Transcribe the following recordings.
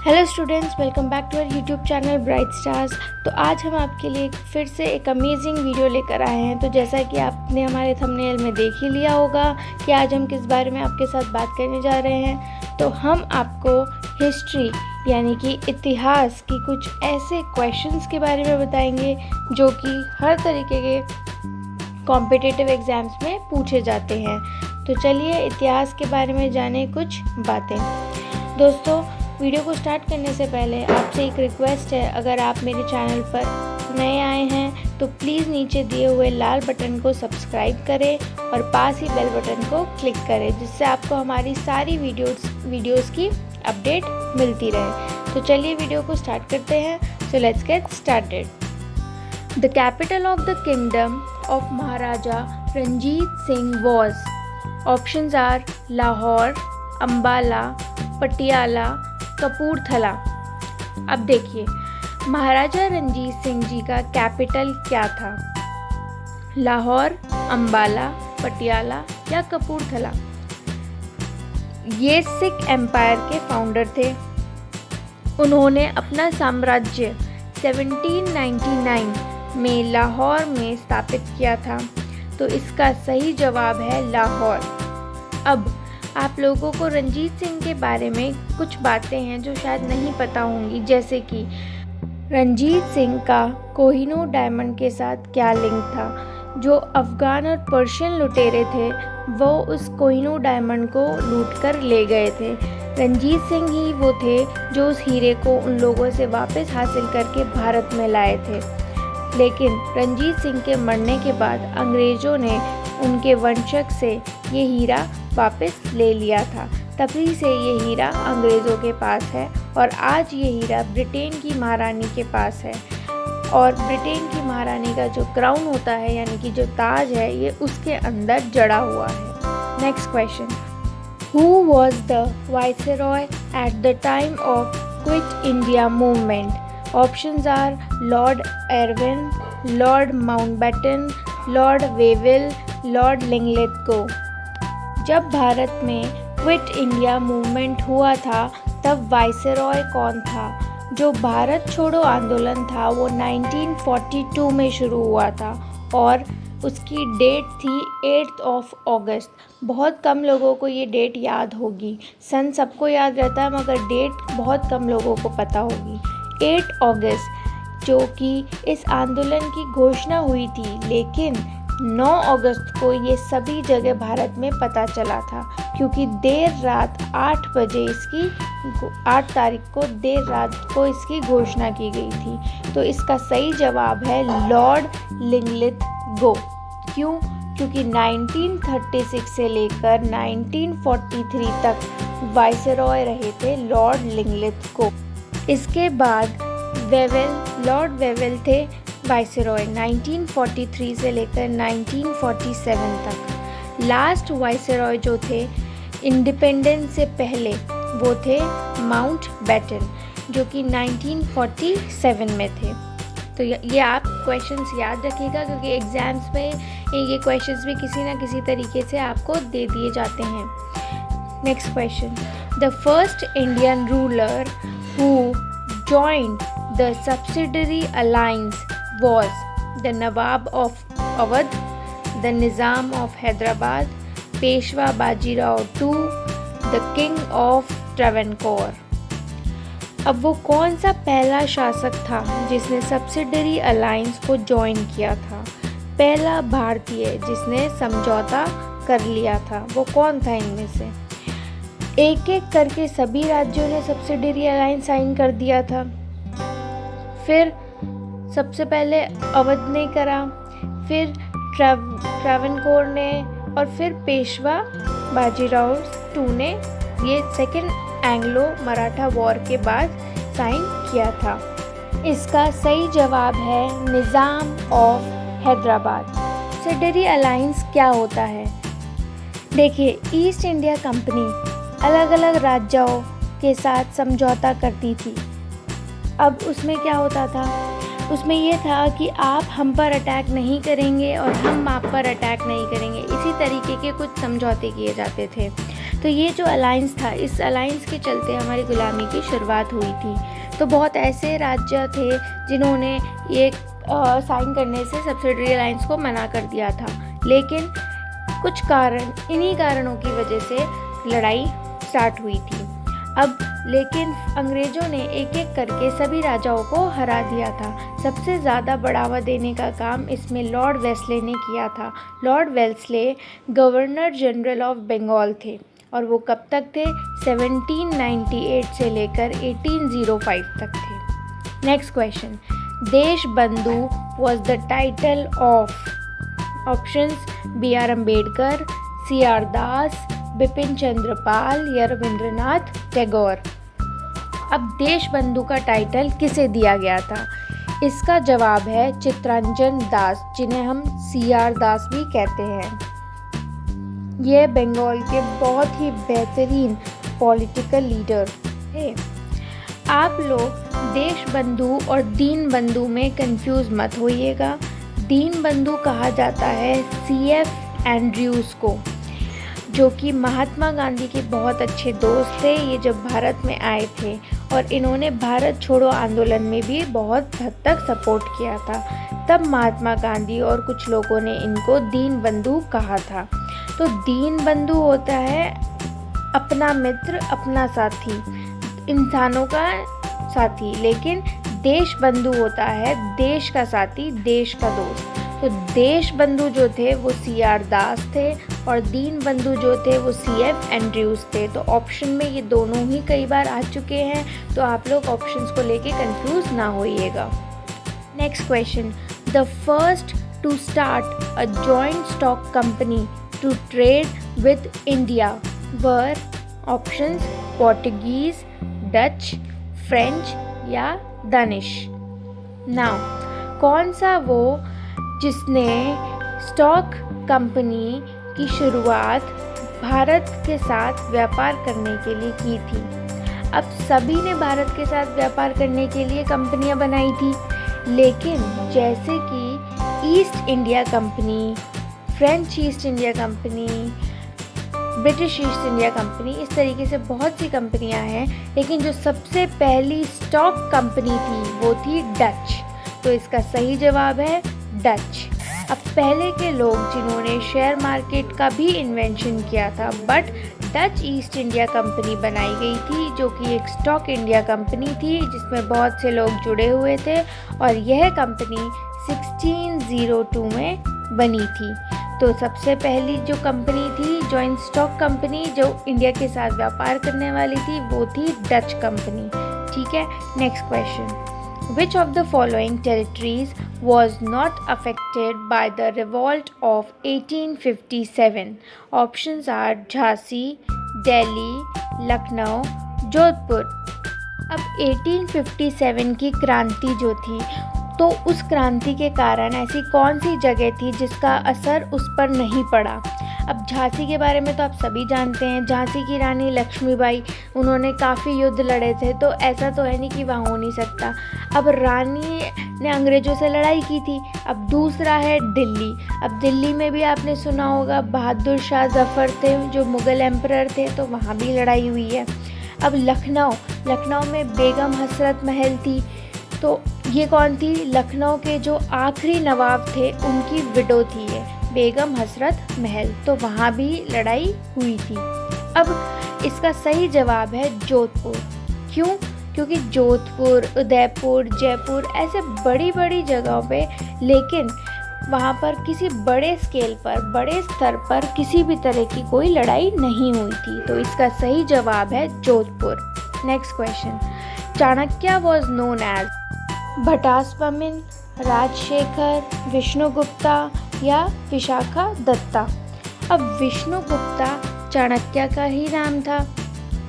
Hello students, welcome back to our YouTube channel bright stars. तो आज हम आपके लिए फिर से एक अमेजिंग वीडियो लेकर आए हैं। तो जैसा कि आपने हमारे थंबनेल में देख ही लिया होगा कि आज हम किस बारे में आपके साथ बात करने जा रहे हैं। तो हम आपको हिस्ट्री यानी कि इतिहास की कुछ ऐसे क्वेश्चंस के बारे में बताएंगे जो कि हर तरीके के कॉम्पिटिटिव एग्ज़ाम्स में पूछे जाते हैं। तो चलिए इतिहास के बारे में जाने कुछ बातें। दोस्तों, वीडियो को स्टार्ट करने से पहले आपसे एक रिक्वेस्ट है, अगर आप मेरे चैनल पर नए आए हैं तो प्लीज़ नीचे दिए हुए लाल बटन को सब्सक्राइब करें और पास ही बेल बटन को क्लिक करें, जिससे आपको हमारी सारी वीडियोस की अपडेट मिलती रहे। तो चलिए वीडियो को स्टार्ट करते हैं। So let's get started. The capital of the kingdom of Maharaja Ranjit Singh was, options are Lahore, Ambala, Patiala, Kapurthala. अब देखिए, महाराजा रंजीत सिंह जी का कैपिटल क्या था? लाहौर, अम्बाला, पटियाला या कपूरथला? ये सिख एम्पायर के फाउंडर थे। उन्होंने अपना साम्राज्य 1799 में लाहौर में स्थापित किया था। तो इसका सही जवाब है लाहौर। अब आप लोगों को रंजीत सिंह के बारे में कुछ बातें हैं जो शायद नहीं पता होंगी, जैसे कि रंजीत सिंह का कोहिनूर डायमंड के साथ क्या लिंक था। जो अफ़गान और पर्शियन लुटेरे थे वो उस कोहिनूर डायमंड को लूटकर ले गए थे। रंजीत सिंह ही वो थे जो उस हीरे को उन लोगों से वापस हासिल करके भारत में लाए थे। लेकिन रंजीत सिंह के मरने के बाद अंग्रेज़ों ने उनके वंशज से ये हीरा वापस ले लिया था। तभी से ये हीरा अंग्रेज़ों के पास है और आज ये हीरा ब्रिटेन की महारानी के पास है। और ब्रिटेन की महारानी का जो क्राउन होता है यानी कि जो ताज है, ये उसके अंदर जड़ा हुआ है। Next question, who was the viceroy at the time of Quit India movement? Options are Lord Irwin, Lord Mountbatten, Lord Wavell, Lord Linlithgow. जब भारत में क्विट इंडिया मूवमेंट हुआ था तब वाइसरॉय कौन था? जो भारत छोड़ो आंदोलन था वो 1942 में शुरू हुआ था और उसकी डेट थी 8 अगस्त। बहुत कम लोगों को ये डेट याद होगी। सन सबको याद रहता है मगर डेट बहुत कम लोगों को पता होगी। 8 अगस्त जो कि इस आंदोलन की घोषणा हुई थी, लेकिन 9 अगस्त को ये सभी जगह भारत में पता चला था, क्योंकि देर रात 8 बजे 8 तारीख को देर रात को इसकी घोषणा की गई थी। तो इसका सही जवाब है लॉर्ड लिंगलेथगो। क्यों? क्योंकि 1936 से लेकर 1943 तक वाइसरॉय रहे थे लॉर्ड लिंगलेथगो। इसके बाद लॉर्ड वेविल थे वाइसरॉय 1943 से लेकर 1947 तक। लास्ट वाइसरॉय जो थे इंडिपेंडेंस से पहले वो थे माउंटबेटन, जो कि 1947 में थे। तो ये आप क्वेश्चंस याद रखिएगा, क्योंकि एग्ज़ाम्स में ये क्वेश्चंस भी किसी ना किसी तरीके से आपको दे दिए जाते हैं। Next question, the first Indian ruler who joined the subsidiary alliance was the Nawab of Awadh, the Nizam of Hyderabad, Peshwa Bajirao II, the King of Travancore। अब वो कौन सा पहला शासक था जिसने सब्सिडरी अलायंस को ज्वाइन किया था? पहला भारतीय जिसने समझौता कर लिया था, वो कौन था इनमें से? एक एक करके सभी राज्यों ने सब्सिडरी अलायंस साइन कर दिया था। फिर सबसे पहले अवध ने करा, फिर ट्रावनकोर ने, और फिर पेशवा बाजीराव II ने ये सेकेंड एंग्लो मराठा वॉर के बाद साइन किया था। इसका सही जवाब है निज़ाम ऑफ हैदराबाद। सब्सिडरी अलायंस क्या होता है? देखिए, ईस्ट इंडिया कंपनी अलग अलग राज्यों के साथ समझौता करती थी। अब उसमें क्या होता था? उसमें ये था कि आप हम पर अटैक नहीं करेंगे और हम आप पर अटैक नहीं करेंगे। इसी तरीके के कुछ समझौते किए जाते थे। तो ये जो अलायंस था, इस अलायंस के चलते हमारी गुलामी की शुरुआत हुई थी। तो बहुत ऐसे राज्य थे जिन्होंने ये साइन करने से सब्सिडरी अलायंस को मना कर दिया था, लेकिन कुछ कारण, इन्हीं कारणों की वजह से लड़ाई स्टार्ट हुई थी। अब लेकिन अंग्रेज़ों ने एक एक करके सभी राजाओं को हरा दिया था। सबसे ज़्यादा बढ़ावा देने का काम इसमें लॉर्ड वेल्सले ने किया था। Lord Wellesley governor general of Bengal थे और वो कब तक थे? 1798 से लेकर 1805 तक थे। Next question, Deshbandhu was the title of options B R Ambedkar, C R Das, Bipin Chandra Pal या रविंद्रनाथ टैगोर। अब देशबंधु का टाइटल किसे दिया गया था? इसका जवाब है चित्तरंजन दास, जिन्हें हम सी आर दास भी कहते हैं। ये बंगाल के बहुत ही बेहतरीन पॉलिटिकल लीडर थे। आप लोग देशबंधु और दीनबंधु में कंफ्यूज मत होइएगा। दीनबंधु कहा जाता है CF एंड्रयूज़ को, जो कि महात्मा गांधी के बहुत अच्छे दोस्त थे। ये जब भारत में आए थे और इन्होंने भारत छोड़ो आंदोलन में भी बहुत हद तक सपोर्ट किया था। तब महात्मा गांधी और कुछ लोगों ने इनको दीनबंधु कहा था। तो दीनबंधु होता है अपना मित्र, अपना साथी, इंसानों का साथी, लेकिन देशबंधु होता है देश का साथी, देश का दोस्त। तो देशबंधु जो थे वो CR दास थे और दीनबंधु जो थे वो CF एंड्रयूज़ थे। तो ऑप्शन में ये दोनों ही कई बार आ चुके हैं, तो आप लोग ऑप्शंस को लेके कंफ्यूज ना होइएगा। Next question, the first to start a joint stock company to trade with India were options Portuguese, Dutch, French या दानिश। नाउ कौन सा वो जिसने स्टॉक कंपनी की शुरुआत भारत के साथ व्यापार करने के लिए की थी? अब सभी ने भारत के साथ व्यापार करने के लिए कंपनियां बनाई थी, लेकिन जैसे कि east India company, French east India company, British east India company, इस तरीके से बहुत सी कंपनियां हैं, लेकिन जो सबसे पहली स्टॉक कंपनी थी वो थी डच। तो इसका सही जवाब है डच। अब पहले के लोग जिन्होंने शेयर मार्केट का भी इन्वेंशन किया था, but Dutch east India company बनाई गई थी, जो कि एक स्टॉक इंडिया कंपनी थी जिसमें बहुत से लोग जुड़े हुए थे और यह कंपनी 1602 में बनी थी। तो सबसे पहली जो कंपनी थी, जॉइंट स्टॉक कंपनी, जो इंडिया के साथ व्यापार करने वाली थी, वो थी डच कंपनी। ठीक है, next question, Which of the following territories was not affected by the revolt of 1857? Options are Jhansi, Delhi, Lucknow, Jodhpur. अब 1857 की क्रांति जो थी, तो उस क्रांति के कारण ऐसी कौन सी जगह थी जिसका असर उस पर नहीं पड़ा? अब झांसी के बारे में तो आप सभी जानते हैं। झांसी की रानी लक्ष्मीबाई, उन्होंने काफ़ी युद्ध लड़े थे, तो ऐसा तो है नहीं कि वहाँ हो नहीं सकता। अब रानी ने अंग्रेज़ों से लड़ाई की थी। अब दूसरा है दिल्ली। अब दिल्ली में भी आपने सुना होगा बहादुर शाह जफ़र थे जो मुग़ल एम्परर थे, तो वहाँ भी लड़ाई हुई है। अब लखनऊ में बेगम हसरत महल थी, तो ये कौन थी? लखनऊ के जो आखिरी नवाब थे उनकी विडो थी ये बेगम हसरत महल, तो वहाँ भी लड़ाई हुई थी। अब इसका सही जवाब है जोधपुर। क्यों? क्योंकि जोधपुर, उदयपुर, जयपुर ऐसे बड़ी बड़ी जगहों पे, लेकिन वहाँ पर किसी बड़े स्केल पर, बड़े स्तर पर किसी भी तरह की कोई लड़ाई नहीं हुई थी। तो इसका सही जवाब है Jodhpur. Next question, Chanakya was known as Bhattasvamin, Rajashekhara, Vishnugupta या विशाखा दत्ता। अब विष्णुगुप्ता चाणक्य का ही नाम था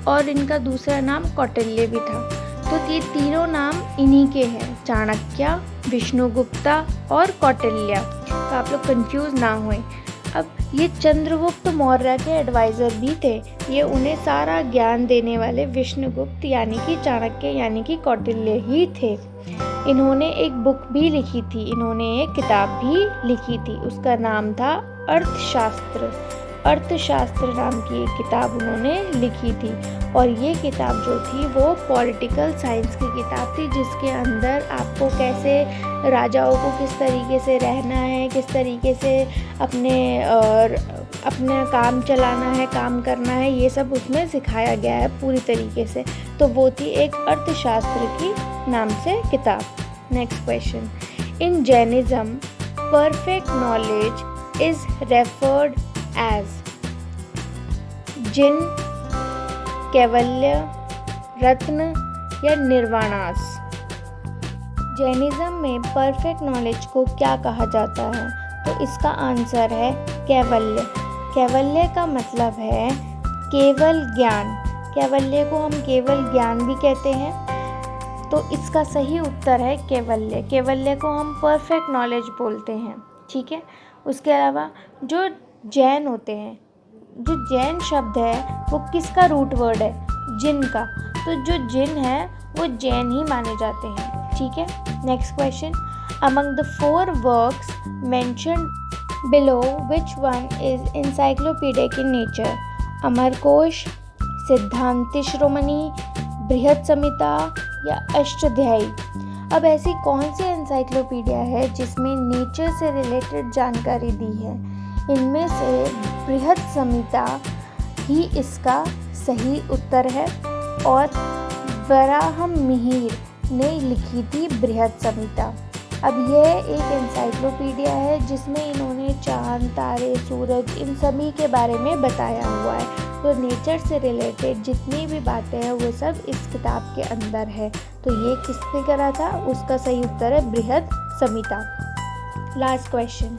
और इनका दूसरा नाम कौटिल्य भी था, तो ये तीनों नाम इन्हीं के हैं, चाणक्य, विष्णुगुप्ता और कौटिल्य। तो आप लोग कंफ्यूज ना हों। अब ये चंद्रगुप्त मौर्य के एडवाइज़र भी थे, ये उन्हें सारा ज्ञान देने वाले विष्णुगुप्त यानी कि चाणक्य यानी कि कौटिल्य ही थे। इन्होंने एक बुक भी लिखी थी, इन्होंने एक किताब भी लिखी थी, उसका नाम था अर्थशास्त्र। अर्थशास्त्र नाम की एक किताब उन्होंने लिखी थी। और ये किताब जो थी वो पॉलिटिकल साइंस की किताब थी, जिसके अंदर आपको कैसे राजाओं को किस तरीके से रहना है, किस तरीके से अपना काम चलाना है, काम करना है, ये सब उसमें सिखाया गया है पूरी तरीके से। तो वो थी एक अर्थशास्त्र की नाम से किताब। Next question, in Jainism perfect knowledge is referred as Jina, Kaivalya, Ratna या निर्वाणास। जैनिज्म में परफेक्ट नॉलेज को क्या कहा जाता है? तो इसका आंसर है कैवल्य। कैवल्य का मतलब है केवल ज्ञान। कैवल्य को हम केवल ज्ञान भी कहते हैं, तो इसका सही उत्तर है कैवल्य। कैवल्य को हम परफेक्ट नॉलेज बोलते हैं, ठीक है। उसके अलावा जो जैन होते हैं, जो जैन शब्द है वो किसका रूट वर्ड है? जिन का। तो जो जिन है वो जैन ही माने जाते हैं, ठीक है। Next question, among the 4 works mentioned below which one is encyclopedic in nature? Amarkosh, Siddhanta Shiromani, बृहत संहिता या अष्टाध्यायी। अब ऐसी कौन सी एनसाइक्लोपीडिया है जिसमें नेचर से रिलेटेड जानकारी दी है? इनमें से बृहत संहिता ही इसका सही उत्तर है, और वराहमिहिर ने लिखी थी बृहत संहिता। अब यह एक एनसाइक्लोपीडिया है जिसमें इन्होंने चांद, तारे, सूरज, इन सभी के बारे में बताया हुआ है। तो नेचर से रिलेटेड जितनी भी बातें हैं वो सब इस किताब के अंदर है। तो ये किसने करा था? उसका सही उत्तर है Brihat Samhita. Last question,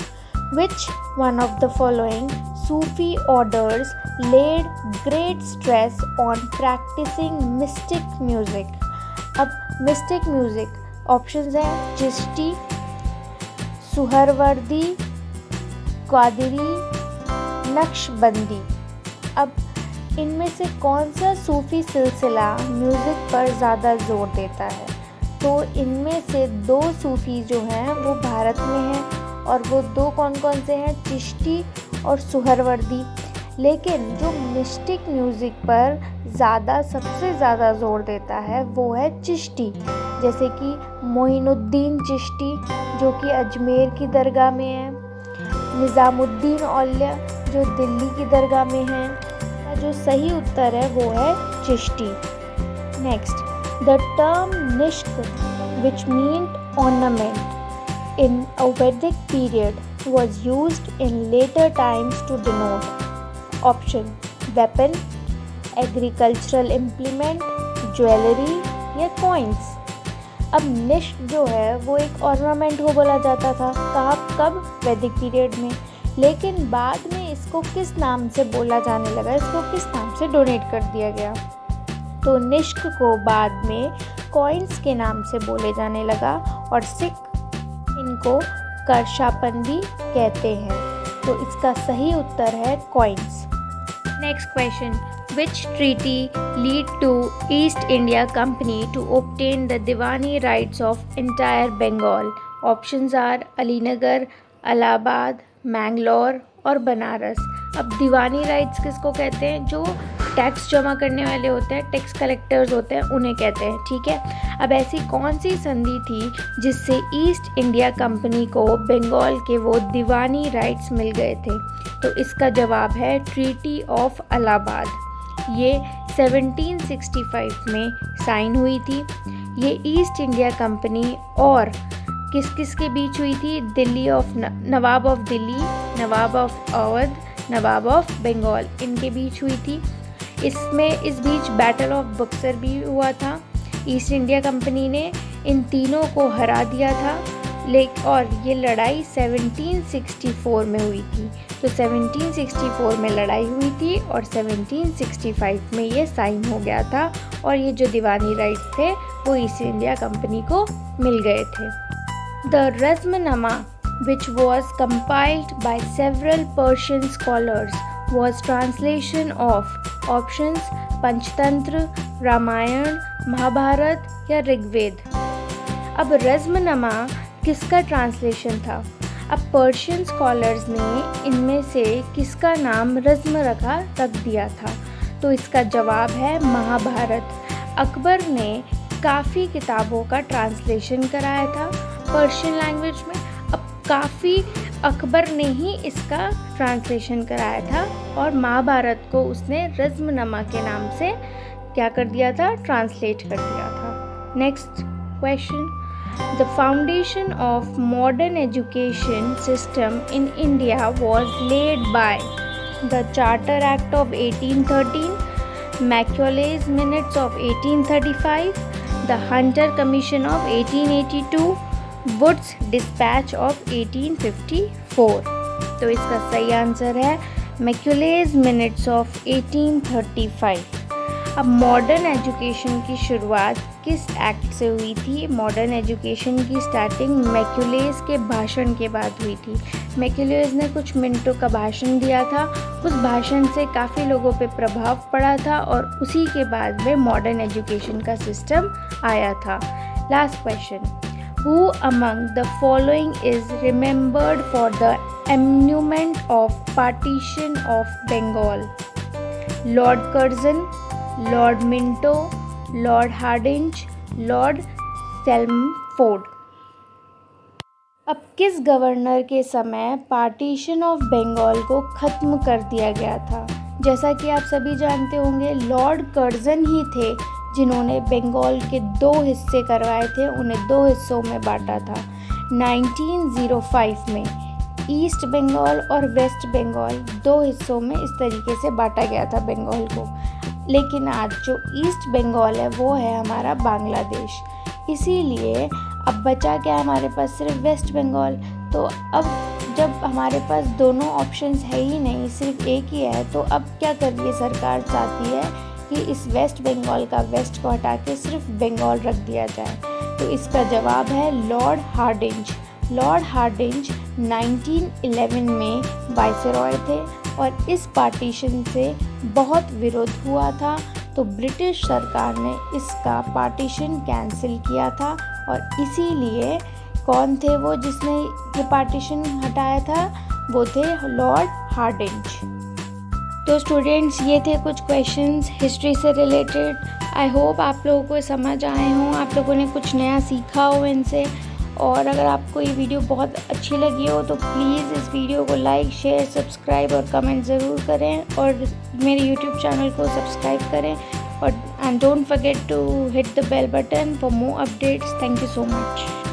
which one of the following Sufi orders laid great stress on practicing mystic music? अब मिस्टिक म्यूजिक ऑप्शंस हैं चिश्ती, सुहरवर्दी, कादिरी, नक्शबंदी। अब इनमें से कौन सा सूफी सिलसिला म्यूज़िक पर ज़्यादा जोर देता है? तो इनमें से 2 सूफी जो हैं वो भारत में हैं, और वो 2 कौन कौन से हैं? चिश्ती और सुहरवर्दी। लेकिन जो मिस्टिक म्यूज़िक पर सबसे ज़्यादा जोर देता है वो है चिश्ती। जैसे कि मोइनुद्दीन चिश्ती जो कि अजमेर की दरगाह में है, निज़ामुद्दीन औलिया जो दिल्ली की दरगाह में है। जो सही उत्तर है वो है Chishti. Next, the term Nishka which meant ornament in a Vedic period was used in later times to denote option weapon, agricultural implement, jewellery या कॉइन्स। अब निश्क जो है वो एक ऑर्नामेंट को बोला जाता था, कब? वैदिक पीरियड में। लेकिन बाद में इसको किस नाम से बोला जाने लगा? इसको किस नाम से डोनेट कर दिया गया? तो निश्क को बाद में कॉइन्स के नाम से बोले जाने लगा, और सिख इनको करशापन भी कहते हैं। तो इसका सही उत्तर है coins. Next question, which treaty lead to East India Company to obtain the Diwani rights of entire Bengal? Options are Alinagar, Allahabad, Mangalore और बनारस। अब दीवानी राइट्स किसको कहते हैं? जो टैक्स जमा करने वाले होते हैं, टैक्स कलेक्टर्स होते हैं, उन्हें कहते हैं, ठीक है। अब ऐसी कौन सी संधि थी जिससे ईस्ट इंडिया कंपनी को बंगाल के वो दीवानी राइट्स मिल गए थे? तो इसका जवाब है ट्रीटी ऑफ इलाहाबाद। ये 1765 में साइन हुई थी। ये ईस्ट इंडिया कंपनी और किस के बीच हुई थी? Nawab of Delhi, Nawab of Awadh, Nawab of Bengal, इनके बीच हुई थी। इस बीच बैटल ऑफ बक्सर भी हुआ था। ईस्ट इंडिया कंपनी ने इन तीनों को हरा दिया था, और ये लड़ाई 1764 में हुई थी। तो 1764 में लड़ाई हुई थी और 1765 में ये साइन हो गया था, और ये जो दीवानी राइट्स थे वो ईस्ट इंडिया कंपनी को मिल गए थे। The Razmnama which was compiled by several Persian scholars was translation of options Panchatantra, Ramayana, Mahabharata या ऋग्वेद। अब रज़्मनामा किसका ट्रांसलेशन था? अब पर्शियन स्कॉलर्स ने इनमें से किसका नाम रज़्म रख दिया था? तो इसका जवाब है महाभारत। अकबर ने काफ़ी किताबों का ट्रांसलेशन कराया था पर्शियन लैंग्वेज में। अब काफ़ी अकबर ने ही इसका ट्रांसलेशन कराया था और महाभारत को उसने रज़्मनमा के नाम से क्या कर दिया था? ट्रांसलेट कर दिया था। Next question, the foundation of modern education system in India was led by the charter act of 1813, Macaulay's Minutes of 1835, the Hunter Commission of 1882, Wood's Dispatch of 1854। तो इसका सही आंसर है Macaulay's Minutes of 1835। अब modern education की शुरुआत किस act से हुई थी? मॉडर्न एजुकेशन की स्टार्टिंग मैक्यूलेज के भाषण के बाद हुई थी। मैक्यूलेज ने कुछ मिनटों का भाषण दिया था, उस भाषण से काफ़ी लोगों पे प्रभाव पड़ा था और उसी के बाद में मॉडर्न एजुकेशन का सिस्टम आया था। Last question, who among the following is remembered for the annulment of partition of Bengal? Lord Curzon, Lord Minto, Lord Hardinge, Lord Chelmsford. अब किस गवर्नर के समय पार्टीशन ऑफ बंगाल को ख़त्म कर दिया गया था? जैसा कि आप सभी जानते होंगे, लॉर्ड कर्जन ही थे जिन्होंने बंगाल के 2 हिस्से करवाए थे, उन्हें 2 हिस्सों में बांटा था। 1905 में ईस्ट बंगाल और वेस्ट बंगाल 2 हिस्सों में इस तरीके से बांटा गया था बंगाल को। लेकिन आज जो ईस्ट बंगाल है वो है हमारा बांग्लादेश, इसीलिए अब बचा क्या हमारे पास? सिर्फ वेस्ट बंगाल। तो अब जब हमारे पास दोनों ऑप्शंस है ही नहीं, सिर्फ एक ही है, तो अब क्या कर रही है सरकार? चाहती है कि इस वेस्ट बंगाल का वेस्ट को हटा के सिर्फ बंगाल रख दिया जाए। तो इसका जवाब है लॉर्ड हार्डिंज। लॉर्ड हार्डिंज 1911 में वाइसरॉय थे और इस पार्टीशन से बहुत विरोध हुआ था, तो ब्रिटिश सरकार ने इसका पार्टीशन कैंसिल किया था और इसीलिए कौन थे वो जिसने ये पार्टीशन हटाया था? वो थे लॉर्ड हार्डिंज। तो स्टूडेंट्स, ये थे कुछ क्वेश्चंस हिस्ट्री से रिलेटेड। आई होप आप लोगों को समझ आए हों, आप लोगों ने कुछ नया सीखा हो इनसे। और अगर आपको ये वीडियो बहुत अच्छी लगी हो तो प्लीज़ इस वीडियो को लाइक, शेयर, सब्सक्राइब और कमेंट ज़रूर करें और मेरे यूट्यूब चैनल को सब्सक्राइब करें और and don't forget to hit the bell button for more updates. Thank you so much.